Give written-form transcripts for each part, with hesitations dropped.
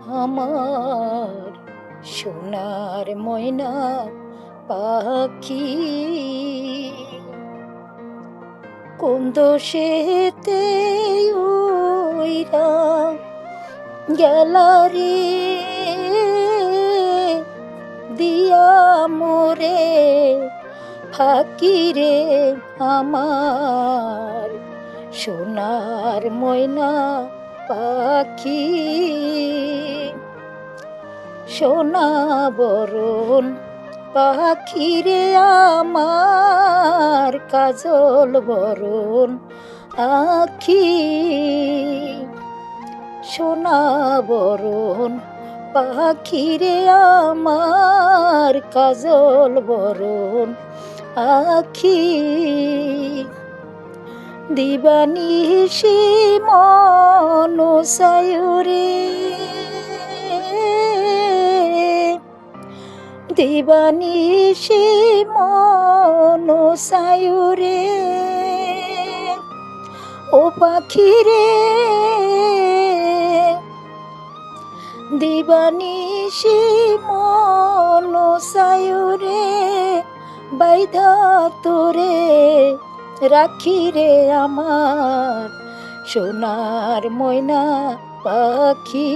আমার সোনার ময়না পাখি, কোন দোষেতে উইরা গেলা রে দিয়া মোরে ফাঁকি রে আমার সোনার ময়না পাখি। সোনা বরণ পাখি রে আমার কাজল বরণ আখি। সোনা বরণ পাখি রে আমার কাজল বরণ আখি। দিবানিশি মন সায়ুরে দিবানিশি মন সায়ুরে ও পাখি রে দিবানিশি মন সায়ুরে বাইধা তোরে রাখি রে আমার সোনার ময়না পাখি।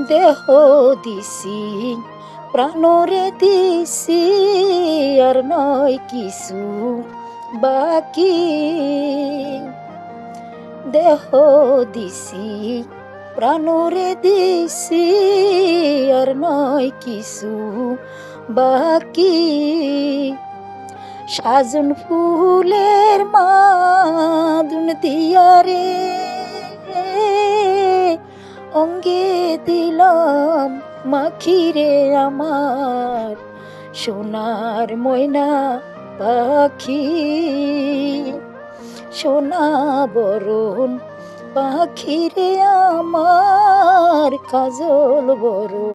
দেহ দিছি প্রাণরে দিছি আর নয় কিছু বাকি। দেহ দিছি প্রাণরে দিছি আর নয় কিছু বাকি। সাজন ফুলের মাদুন দিয়া রে অঙ্গে দিলাম মাখি রে আমার সোনার ময়না পাখি। সোনা বরণ পাখি রে আমার কাজল বরণ।